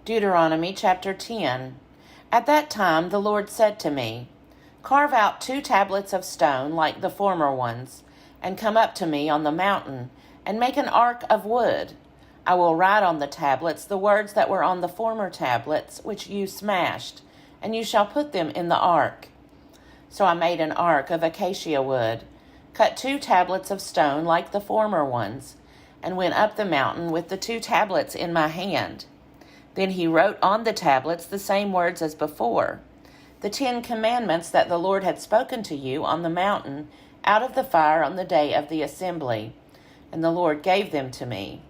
Deuteronomy chapter 10. At that time the Lord said to me, Carve out 2 tablets of stone like the former ones, and come up to me on the mountain, and make an ark of wood. I will write on the tablets the words that were on the former tablets, which you smashed, and you shall put them in the ark. So I made an ark of acacia wood, cut 2 tablets of stone like the former ones, and went up the mountain with the 2 tablets in my hand. Then he wrote on the tablets the same words as before, the 10 commandments that the Lord had spoken to you on the mountain out of the fire on the day of the assembly, and the Lord gave them to me.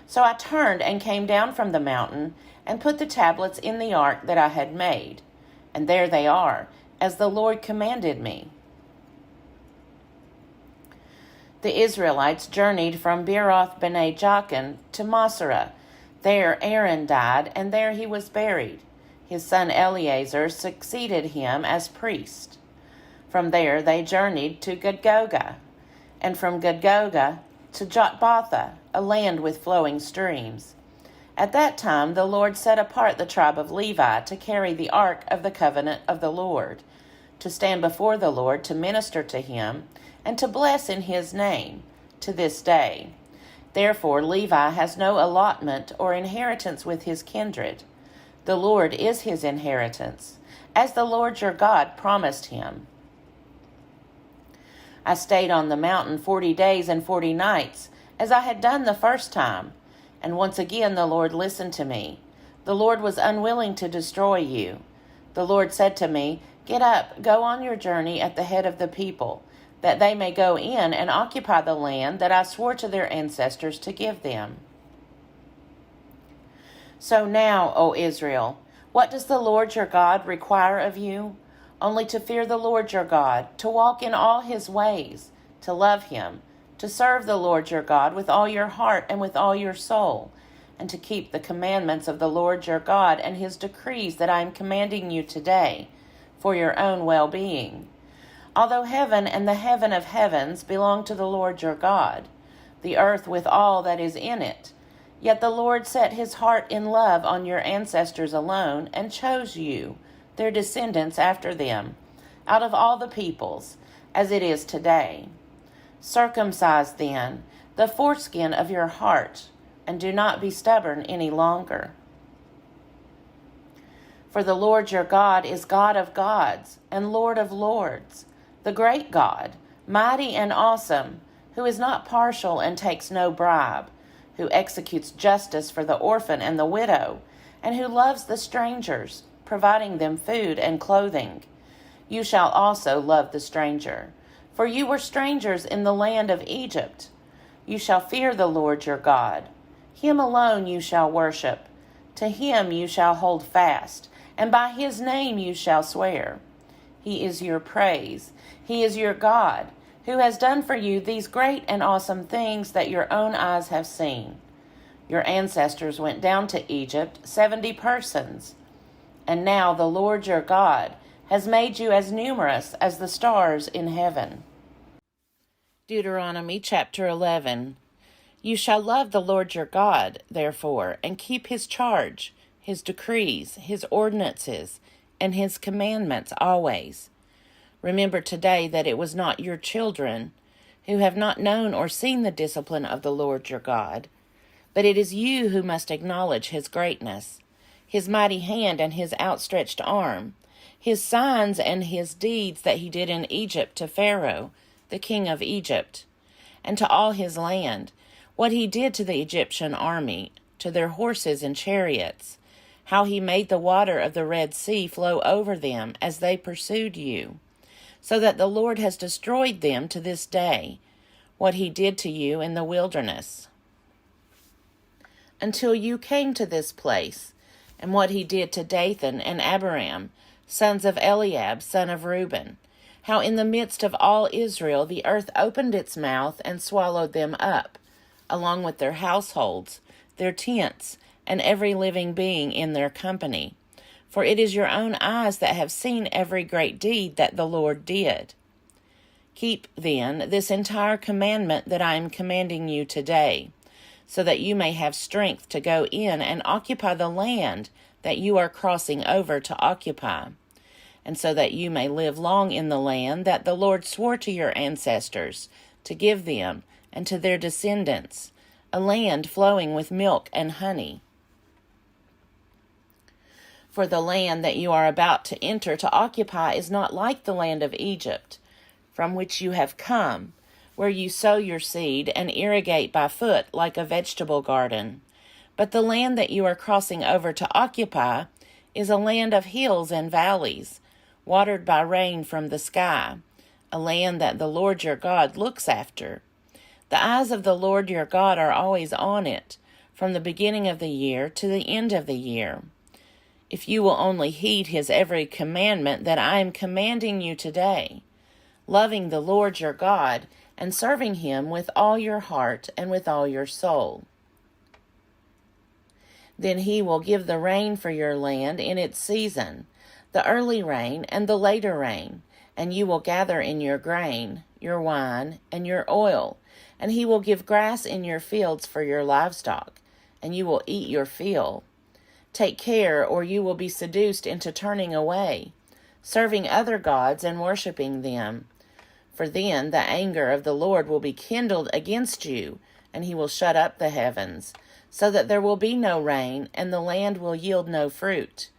So I turned and came down from the mountain and put the tablets in the ark that I had made, and there they are, as the Lord commanded me. The Israelites journeyed from Beeroth Bene Jaakan to Moserah. There Aaron died, and there he was buried. His son Eleazar succeeded him as priest. From there they journeyed to Gudgoga, and from Gudgoga to Jotbatha, a land with flowing streams. At that time the Lord set apart the tribe of Levi to carry the ark of the covenant of the Lord, to stand before the Lord to minister to him, and to bless in his name, to this day. Therefore Levi has no allotment or inheritance with his kindred. The Lord is his inheritance, as the Lord your God promised him. I stayed on the mountain 40 days and 40 nights, as I had done the first time, and once again the Lord listened to me. The Lord was unwilling to destroy you. The Lord said to me, Get up, go on your journey at the head of the people, that they may go in and occupy the land that I swore to their ancestors to give them. So now, O Israel, what does the Lord your God require of you? Only to fear the Lord your God, to walk in all his ways, to love him, to serve the Lord your God with all your heart and with all your soul, and to keep the commandments of the Lord your God and his decrees that I am commanding you today, for your own well-being. Although heaven and the heaven of heavens belong to the Lord your God, the earth with all that is in it, yet the Lord set his heart in love on your ancestors alone and chose you, their descendants after them, out of all the peoples, as it is today. Circumcise then the foreskin of your heart, and do not be stubborn any longer. For the Lord your God is God of gods and Lord of lords, the great God, mighty and awesome, who is not partial and takes no bribe, who executes justice for the orphan and the widow, and who loves the strangers, providing them food and clothing. You shall also love the stranger, for you were strangers in the land of Egypt. You shall fear the Lord your God. Him alone you shall worship. To him you shall hold fast, and by his name you shall swear. He is your praise. He is your God, who has done for you these great and awesome things that your own eyes have seen. Your ancestors went down to Egypt, 70 persons. And now the Lord your God has made you as numerous as the stars in heaven. Deuteronomy chapter 11. You shall love the Lord your God, therefore, and keep his charge, his decrees, his ordinances, and his commandments always. Remember today that it was not your children who have not known or seen the discipline of the Lord your God, but it is you who must acknowledge his greatness, his mighty hand and his outstretched arm, his signs and his deeds that he did in Egypt to Pharaoh, the king of Egypt, and to all his land, what he did to the Egyptian army, to their horses and chariots, how he made the water of the Red Sea flow over them as they pursued you, so that the Lord has destroyed them to this day, what he did to you in the wilderness, until you came to this place, and what he did to Dathan and Abiram, sons of Eliab, son of Reuben, how in the midst of all Israel the earth opened its mouth and swallowed them up, along with their households, their tents, and every living being in their company. For it is your own eyes that have seen every great deed that the Lord did. Keep, then, this entire commandment that I am commanding you today, so that you may have strength to go in and occupy the land that you are crossing over to occupy, and so that you may live long in the land that the Lord swore to your ancestors to give them and to their descendants, a land flowing with milk and honey. For the land that you are about to enter to occupy is not like the land of Egypt, from which you have come, where you sow your seed and irrigate by foot like a vegetable garden. But the land that you are crossing over to occupy is a land of hills and valleys, watered by rain from the sky, a land that the Lord your God looks after. The eyes of the Lord your God are always on it, from the beginning of the year to the end of the year. If you will only heed his every commandment that I am commanding you today, loving the Lord your God and serving him with all your heart and with all your soul. Then he will give the rain for your land in its season, the early rain and the later rain, and you will gather in your grain, your wine, and your oil, and he will give grass in your fields for your livestock, and you will eat your fill. Take care, or you will be seduced into turning away, serving other gods and worshiping them. For then the anger of the Lord will be kindled against you, and he will shut up the heavens, so that there will be no rain, and the land will yield no fruit.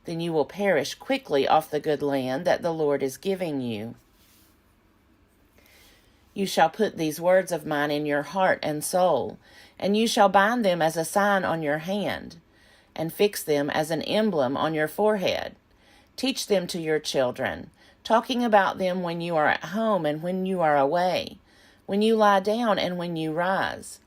Then you will perish quickly off the good land that the Lord is giving you. You shall put these words of mine in your heart and soul, and you shall bind them as a sign on your hand, and fix them as an emblem on your forehead. Teach them to your children, talking about them when you are at home and when you are away, when you lie down and when you rise.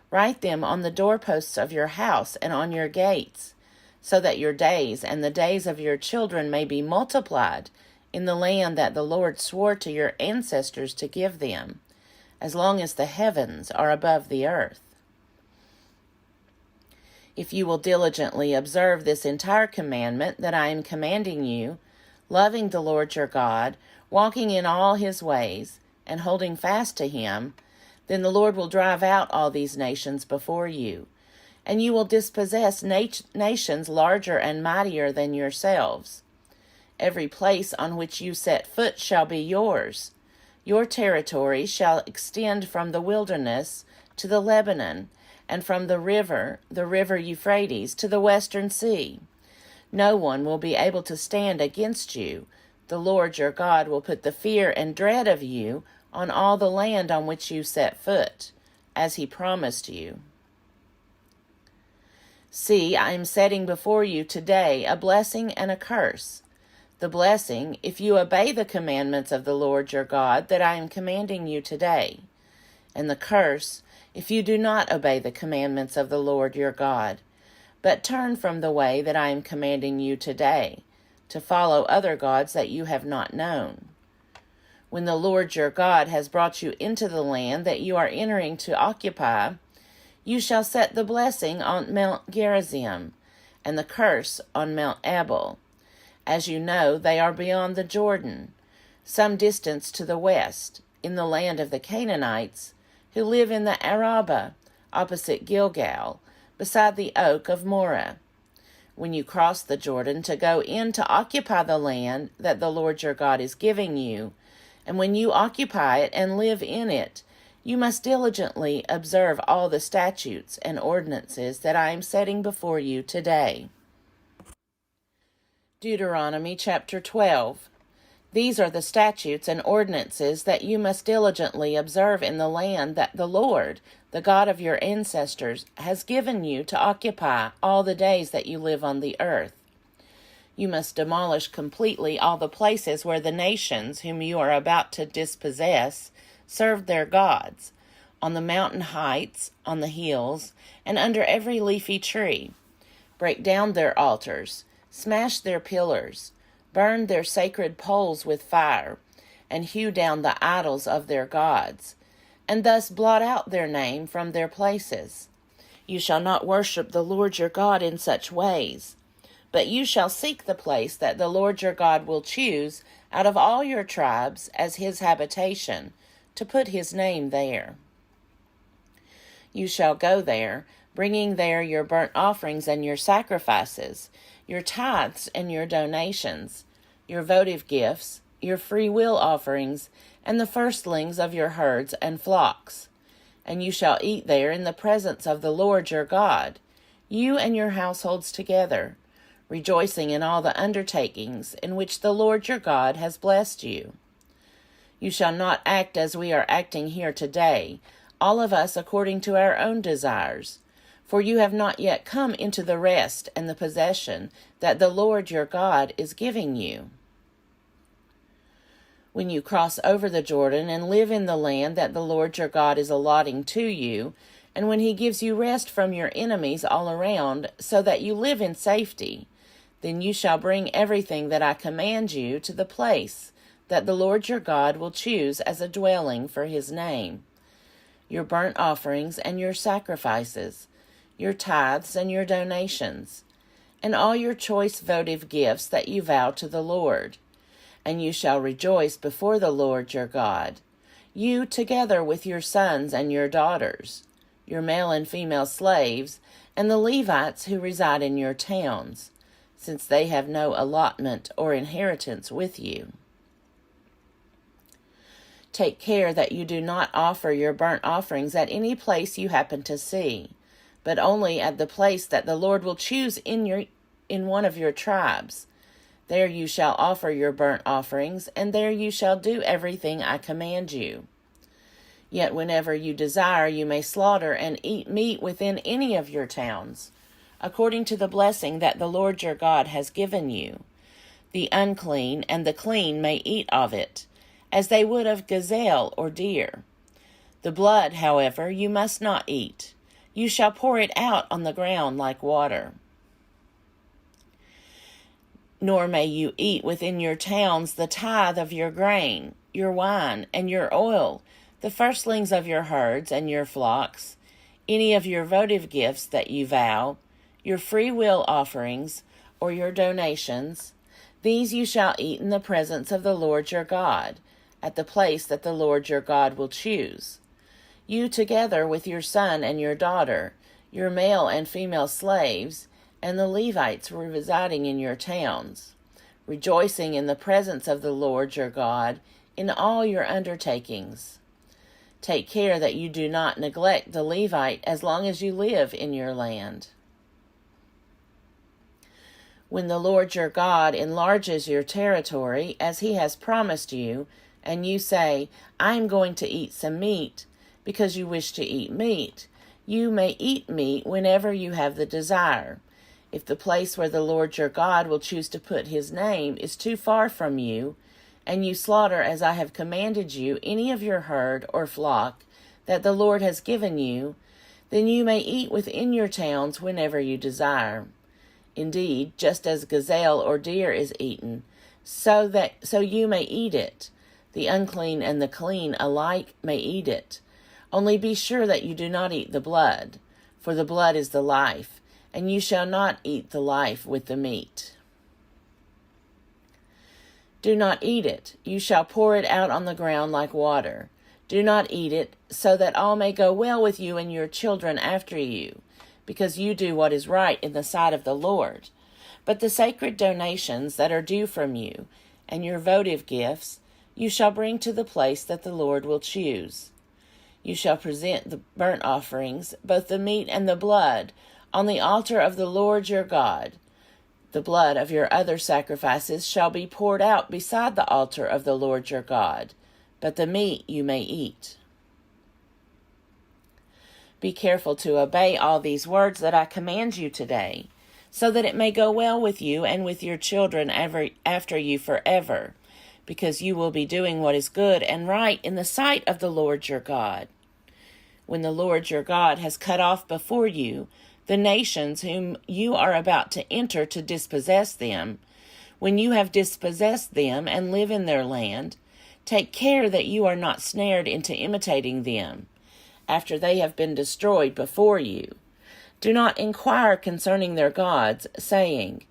Write them on the doorposts of your house and on your gates, so that your days and the days of your children may be multiplied in the land that the Lord swore to your ancestors to give them, as long as the heavens are above the earth. If you will diligently observe this entire commandment that I am commanding you, loving the Lord your God, walking in all his ways, and holding fast to him, then the Lord will drive out all these nations before you, and you will dispossess nations larger and mightier than yourselves. Every place on which you set foot shall be yours. Your territory shall extend from the wilderness to the Lebanon, and from the river Euphrates, to the western sea. No one will be able to stand against you. The Lord your God will put the fear and dread of you on all the land on which you set foot, as he promised you. See, I am setting before you today a blessing and a curse. The blessing, if you obey the commandments of the Lord your God that I am commanding you today, and the curse, if you do not obey the commandments of the Lord your God, but turn from the way that I am commanding you today, to follow other gods that you have not known. When the Lord your God has brought you into the land that you are entering to occupy, you shall set the blessing on Mount Gerizim, and the curse on Mount Ebal. As you know, they are beyond the Jordan, some distance to the west, in the land of the Canaanites, who live in the Arabah, opposite Gilgal, beside the oak of Moreh. When you cross the Jordan to go in to occupy the land that the Lord your God is giving you, and when you occupy it and live in it, you must diligently observe all the statutes and ordinances that I am setting before you today. Deuteronomy chapter 12. These are the statutes and ordinances that you must diligently observe in the land that the Lord, the God of your ancestors, has given you to occupy all the days that you live on the earth. You must demolish completely all the places where the nations whom you are about to dispossess served their gods, on the mountain heights, on the hills, and under every leafy tree. Break down their altars, smash their pillars, burn their sacred poles with fire, and hew down the idols of their gods, and thus blot out their name from their places. You shall not worship the Lord your God in such ways, but you shall seek the place that the Lord your God will choose out of all your tribes as his habitation, to put his name there. You shall go there, bringing there your burnt offerings and your sacrifices, your tithes and your donations, your votive gifts, your free will offerings, and the firstlings of your herds and flocks. And you shall eat there in the presence of the Lord your God, you and your households together, rejoicing in all the undertakings in which the Lord your God has blessed you. You shall not act as we are acting here today, all of us according to our own desires, for you have not yet come into the rest and the possession that the Lord your God is giving you. When you cross over the Jordan and live in the land that the Lord your God is allotting to you, and when he gives you rest from your enemies all around, so that you live in safety, then you shall bring everything that I command you to the place that the Lord your God will choose as a dwelling for his name. Your burnt offerings and your sacrifices, your tithes and your donations, and all your choice votive gifts that you vow to the Lord. And you shall rejoice before the Lord your God, you together with your sons and your daughters, your male and female slaves, and the Levites who reside in your towns, since they have no allotment or inheritance with you. Take care that you do not offer your burnt offerings at any place you happen to see, but only at the place that the Lord will choose in one of your tribes. There you shall offer your burnt offerings, and there you shall do everything I command you. Yet whenever you desire, you may slaughter and eat meat within any of your towns, according to the blessing that the Lord your God has given you. The unclean and the clean may eat of it, as they would of gazelle or deer. The blood, however, you must not eat. You shall pour it out on the ground like water. Nor may you eat within your towns the tithe of your grain, your wine, and your oil, the firstlings of your herds and your flocks, any of your votive gifts that you vow, your free will offerings, or your donations. These you shall eat in the presence of the Lord your God, at the place that the Lord your God will choose. You together with your son and your daughter, your male and female slaves, and the Levites residing in your towns, rejoicing in the presence of the Lord your God in all your undertakings. Take care that you do not neglect the Levite as long as you live in your land. When the Lord your God enlarges your territory, as he has promised you, and you say, I am going to eat some meat, because you wish to eat meat, you may eat meat whenever you have the desire. If the place where the Lord your God will choose to put his name is too far from you, and you slaughter as I have commanded you any of your herd or flock that the Lord has given you, then you may eat within your towns whenever you desire. Indeed, just as gazelle or deer is eaten, so you may eat it. The unclean and the clean alike may eat it. Only be sure that you do not eat the blood, for the blood is the life, and you shall not eat the life with the meat. Do not eat it. You shall pour it out on the ground like water. Do not eat it, so that all may go well with you and your children after you, because you do what is right in the sight of the Lord. But the sacred donations that are due from you, and your votive gifts, you shall bring to the place that the Lord will choose. You shall present the burnt offerings, both the meat and the blood, on the altar of the Lord your God. The blood of your other sacrifices shall be poured out beside the altar of the Lord your God, but the meat you may eat. Be careful to obey all these words that I command you today, so that it may go well with you and with your children after you forever, because you will be doing what is good and right in the sight of the Lord your God. When the Lord your God has cut off before you the nations whom you are about to enter to dispossess them, when you have dispossessed them and live in their land, take care that you are not snared into imitating them, after they have been destroyed before you. Do not inquire concerning their gods, saying,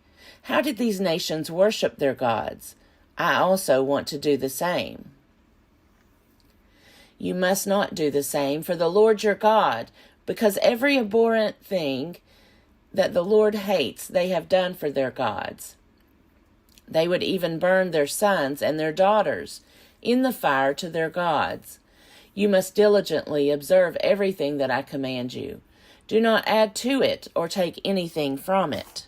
How did these nations worship their gods? I also want to do the same. You must not do the same, for the Lord your God because every abhorrent thing that the Lord hates they have done for their gods. They would even burn their sons and their daughters in the fire to their gods. You must diligently observe everything that I command you. Do not add to it or take anything from it.